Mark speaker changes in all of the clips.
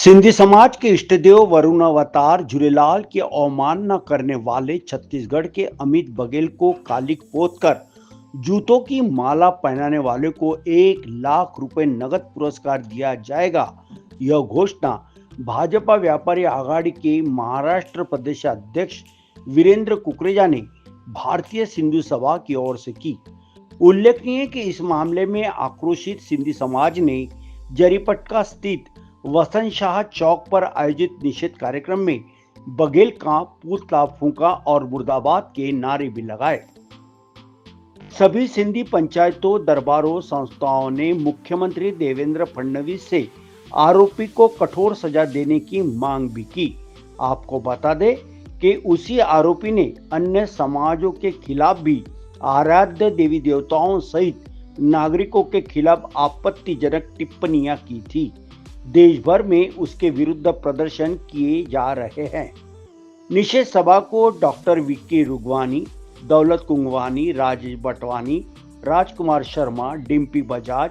Speaker 1: सिंधी समाज के इष्टदेव वरुण अवतार झूलेलाल की अवमानना करने वाले छत्तीसगढ़ के अमित बघेल को कालिक पोतकर जूतों की माला पहनाने वाले को 1 लाख रुपए नगद पुरस्कार दिया जाएगा। यह घोषणा भाजपा व्यापारी आघाड़ी के महाराष्ट्र प्रदेश अध्यक्ष वीरेंद्र कुकरेजा ने भारतीय सिंधु सभा की ओर से की। उल्लेखनीय है कि इस मामले में आक्रोशित सिंधी समाज ने जरीपटका स्थित वसंत शाह चौक पर आयोजित निषेध कार्यक्रम में बघेल का पुतला फूंका और मुर्दाबाद के नारे भी लगाए। सभी सिंधी पंचायतों, दरबारों, संस्थाओं ने मुख्यमंत्री देवेंद्र फडणवीस से आरोपी को कठोर सजा देने की मांग भी की। आपको बता दें कि उसी आरोपी ने अन्य समाजों के खिलाफ भी आराध्य देवी देवताओं सहित नागरिकों के खिलाफ आपत्तिजनक टिप्पणियां की थी। देश भर में उसके विरुद्ध प्रदर्शन किए जा रहे हैं। निषेध सभा को डॉक्टर विक्की रुगवानी, दौलत कुंगवानी, राजेश बटवानी, राजकुमार शर्मा, डिम्पी बजाज,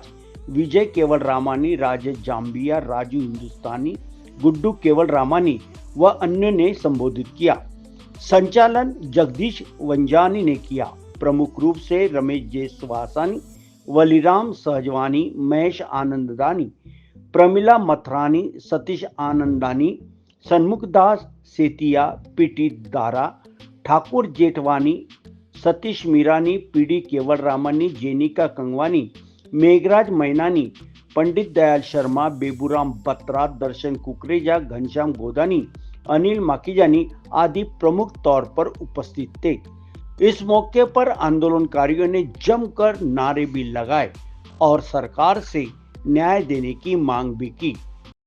Speaker 1: विजय केवल रामानी, राजेश जाम्बिया, राजू हिंदुस्तानी, गुड्डू केवल रामानी व अन्य ने संबोधित किया। संचालन जगदीश वंजानी ने किया। प्रमुख रूप से रमेश जेसवासानी, वलीराम सहजवानी, महेश आनंददानी, प्रमिला मथरानी, सतीश आनंदानी, सन्मुखदास सेतिया, पीटी दारा, ठाकुर जेठवानी, सतीश मीरानी, पीडी केवल रामानी, जेनिका कंगवानी, मेघराज मैनानी, पंडित दयाल शर्मा, बेबूराम बत्रा, दर्शन कुकरेजा, घनश्याम गोदानी, अनिल माकीजानी आदि प्रमुख तौर पर उपस्थित थे। इस मौके पर आंदोलनकारियों ने जमकर नारे भी लगाए और सरकार से न्याय देने की मांग भी की।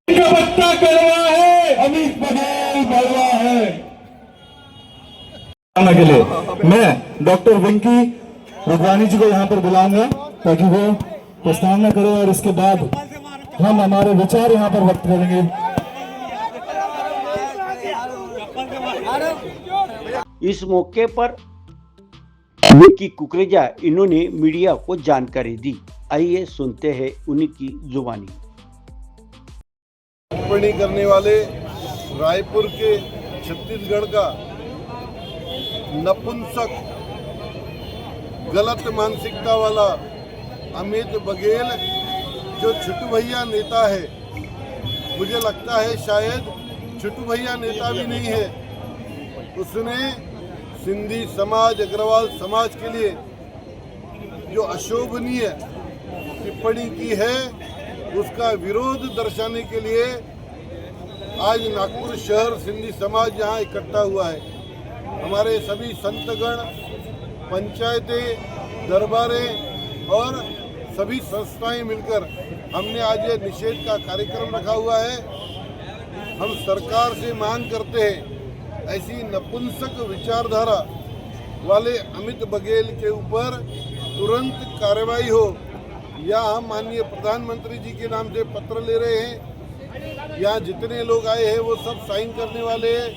Speaker 2: बच्चा कड़वा है, अमित बघेल बड़वा है। के लिए मैं डॉक्टर विक्की रुगवानी जी को यहाँ पर बुलाऊंगा ताकि वो प्रस्तावना करें और इसके बाद हम हमारे विचार यहाँ पर व्यक्त करेंगे।
Speaker 1: इस मौके पर विक्की कुकरेजा इन्होंने मीडिया को जानकारी दी। आइए सुनते हैं उन्हीं की जुबानी।
Speaker 3: टिप्पणी करने वाले रायपुर के छत्तीसगढ़ का नपुंसक गलत मानसिकता वाला अमित बघेल जो छोटू भैया नेता है, मुझे लगता है शायद छोटू भैया नेता भी नहीं है। उसने सिंधी समाज, अग्रवाल समाज के लिए जो अशोभनीय टिप्पणी की है, उसका विरोध दर्शाने के लिए आज नागपुर शहर सिंधी समाज यहाँ इकट्ठा हुआ है। हमारे सभी संतगण, पंचायतें, दरबारें और सभी संस्थाएं मिलकर हमने आज ये निषेध का कार्यक्रम रखा हुआ है। हम सरकार से मांग करते हैं ऐसी नपुंसक विचारधारा वाले अमित बघेल के ऊपर तुरंत कार्रवाई हो, या हम माननीय प्रधानमंत्री जी के नाम से पत्र ले रहे हैं। यहाँ जितने लोग आए हैं वो सब साइन करने वाले हैं।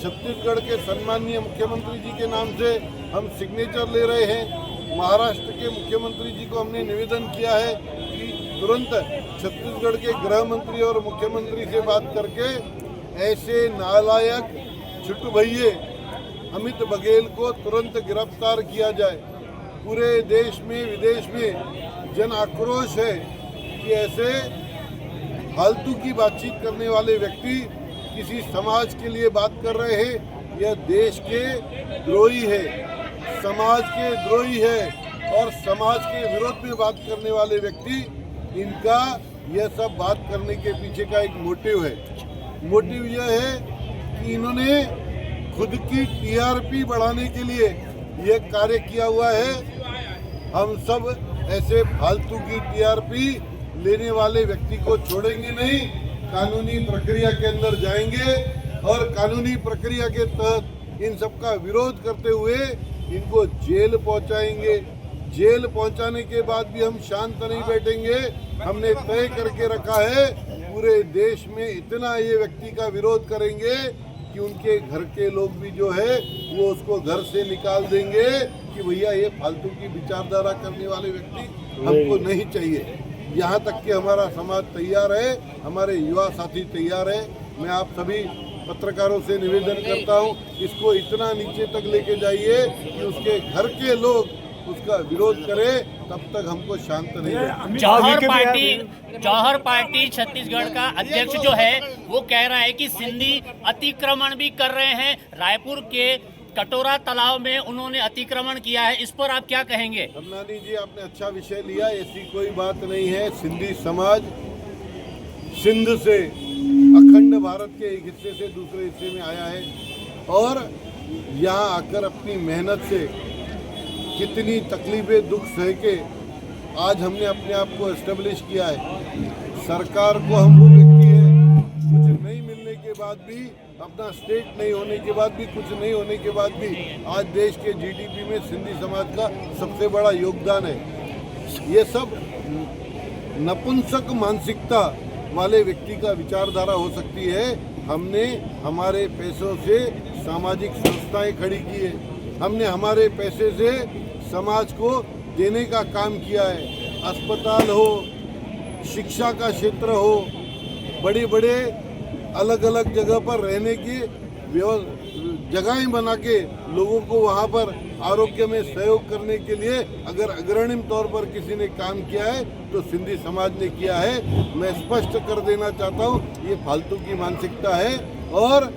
Speaker 3: छत्तीसगढ़ के सम्माननीय मुख्यमंत्री जी के नाम से हम सिग्नेचर ले रहे हैं। महाराष्ट्र के मुख्यमंत्री जी को हमने निवेदन किया है कि तुरंत छत्तीसगढ़ के गृह मंत्री और मुख्यमंत्री से बात करके ऐसे नालायक छोटू भैये अमित बघेल को तुरंत गिरफ्तार किया जाए। पूरे देश में विदेश में जन आक्रोश है कि ऐसे फालतू की बातचीत करने वाले व्यक्ति किसी समाज के लिए बात कर रहे हैं। यह देश के द्रोही है, समाज के द्रोही है और समाज के विरोध में बात करने वाले व्यक्ति, इनका यह सब बात करने के पीछे का एक मोटिव है। मोटिव यह है कि इन्होंने खुद की टीआरपी बढ़ाने के लिए यह कार्य किया हुआ है। हम सब ऐसे फालतू की टीआरपी लेने वाले व्यक्ति को छोड़ेंगे नहीं, कानूनी प्रक्रिया के अंदर जाएंगे और कानूनी प्रक्रिया के तहत इन सब का विरोध करते हुए इनको जेल पहुंचाएंगे। जेल पहुंचाने के बाद भी हम शांत नहीं बैठेंगे। हमने तय करके रखा है पूरे देश में इतना ये व्यक्ति का विरोध करेंगे कि उनके घर के लोग भी जो है वो उसको घर से निकाल देंगे कि भैया ये फालतू की विचारधारा करने वाले व्यक्ति हमको नहीं चाहिए। यहाँ तक कि हमारा समाज तैयार है, हमारे युवा साथी तैयार है। मैं आप सभी पत्रकारों से निवेदन करता हूँ, इसको इतना नीचे तक लेके जाइए कि उसके घर के लोग उसका विरोध करें, तब तक हमको शांत नहीं रहेंगे।
Speaker 4: जौहर पार्टी छत्तीसगढ़ का अध्यक्ष जो है वो कह रहा है कि सिंधी अतिक्रमण भी कर रहे हैं। रायपुर के कटोरा तालाब में उन्होंने अतिक्रमण किया है, इस पर आप क्या कहेंगे?
Speaker 3: धर्मानी जी, आपने अच्छा विषय लिया, ऐसी कोई बात नहीं है। सिंधी समाज सिंध से अखंड भारत के एक हिस्से से दूसरे हिस्से में आया है और यहाँ आकर अपनी मेहनत से कितनी तकलीफें दुख सह के आज हमने अपने आप को एस्टेब्लिश किया है। सरकार को हम वो व्यक्ति है, कुछ नहीं मिलने के बाद भी, अपना स्टेट नहीं होने के बाद भी, कुछ नहीं होने के बाद भी आज देश के जीडीपी में सिंधी समाज का सबसे बड़ा योगदान है। ये सब नपुंसक मानसिकता वाले व्यक्ति का विचारधारा हो सकती है। हमने हमारे पैसों से सामाजिक संस्थाएं खड़ी की है, हमने हमारे पैसे से समाज को देने का काम किया है। अस्पताल हो, शिक्षा का क्षेत्र हो, बड़े बड़े अलग अलग जगह पर रहने की जगहें बना के लोगों को वहाँ पर आरोग्य में सहयोग करने के लिए अगर अग्रणीय तौर पर किसी ने काम किया है तो सिंधी समाज ने किया है। मैं स्पष्ट कर देना चाहता हूँ, ये फालतू की मानसिकता है और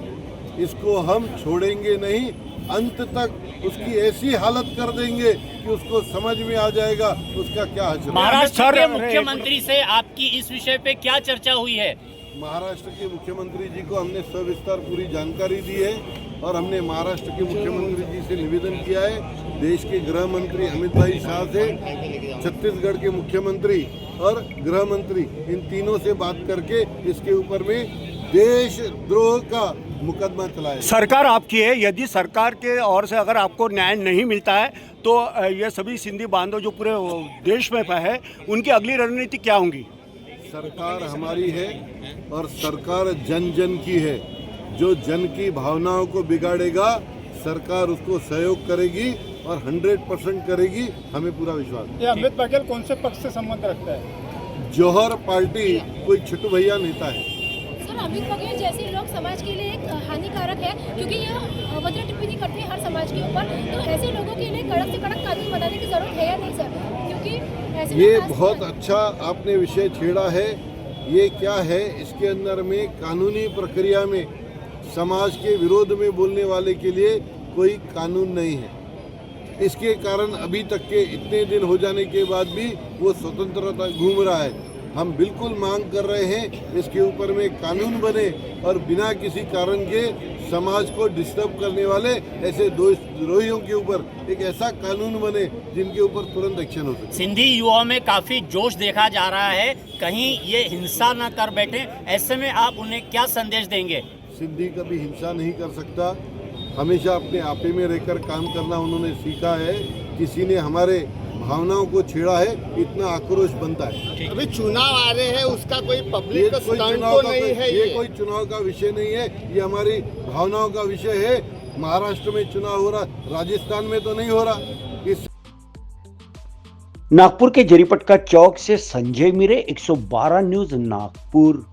Speaker 3: इसको हम छोड़ेंगे नहीं। अंत तक उसकी ऐसी हालत कर देंगे कि उसको समझ में आ जाएगा उसका क्या हश्र है।
Speaker 4: महाराष्ट्र के मुख्यमंत्री से आपकी इस विषय पे क्या चर्चा हुई है?
Speaker 3: महाराष्ट्र के मुख्यमंत्री जी को हमने सविस्तार पूरी जानकारी दी है और हमने महाराष्ट्र के मुख्यमंत्री जी से निवेदन किया है, देश के गृह मंत्री अमित भाई शाह से, छत्तीसगढ़ के मुख्यमंत्री और गृह मंत्री, इन तीनों से बात करके इसके ऊपर में देशद्रोह का मुकदमा चलाया।
Speaker 1: सरकार आपकी है, यदि सरकार के ओर से अगर आपको न्याय नहीं मिलता है तो ये सभी सिंधी बांधव जो पूरे देश में है उनकी अगली रणनीति क्या होंगी?
Speaker 3: सरकार हमारी है और सरकार जन जन की है। जो जन की भावनाओं को बिगाड़ेगा सरकार उसको सहयोग करेगी और 100% करेगी, हमें पूरा विश्वास है।
Speaker 2: ये अमित बघेल कौन से पक्ष से संबंध रखता है?
Speaker 3: जौहर पार्टी कोई छोटू भैया नेता है।
Speaker 5: सर, अमित बघेल जैसे लोग समाज के लिए एक हानिकारक है क्योंकि यह अभद्र टिप्पणी करते हैं हर समाज के ऊपर, तो ऐसे लोगों के लिए कड़क से कड़क कानून बनाने की जरूरत है या नहीं सर? क्योंकि ऐसे
Speaker 3: ये बहुत अच्छा आपने विषय छेड़ा है। ये क्या है, इसके अंदर में कानूनी प्रक्रिया में समाज के विरोध में बोलने वाले के लिए कोई कानून नहीं है। इसके कारण अभी तक के इतने दिन हो जाने के बाद भी वो स्वतंत्रता घूम रहा है। हम बिल्कुल मांग कर रहे हैं इसके ऊपर में कानून बने और बिना किसी कारण के समाज को डिस्टर्ब करने वाले ऐसे द्रोहियों के ऊपर एक ऐसा कानून बने जिनके ऊपर तुरंत एक्शन हो सके।
Speaker 4: सिंधी युवाओं में काफी जोश देखा जा रहा है, कहीं ये हिंसा न कर बैठे, ऐसे में आप उन्हें क्या संदेश देंगे?
Speaker 3: सिंधी कभी हिंसा नहीं कर सकता, हमेशा अपने आपे में रहकर काम करना उन्होंने सीखा है। किसी ने हमारे भावनाओं को छेड़ा है, इतना आक्रोश बनता है।
Speaker 6: अभी चुनाव आ रहे हैं, उसका कोई पब्लिक
Speaker 3: कोई
Speaker 6: स्टंट
Speaker 3: चुनाव
Speaker 6: तो
Speaker 3: का
Speaker 6: नहीं है।
Speaker 3: ये कोई चुनाव का विषय नहीं है, ये हमारी भावनाओं का विषय है। महाराष्ट्र में चुनाव हो रहा, राजस्थान में तो नहीं हो रहा। इस
Speaker 1: नागपुर के जरीपटका चौक से संजय मिरे, 112 न्यूज नागपुर।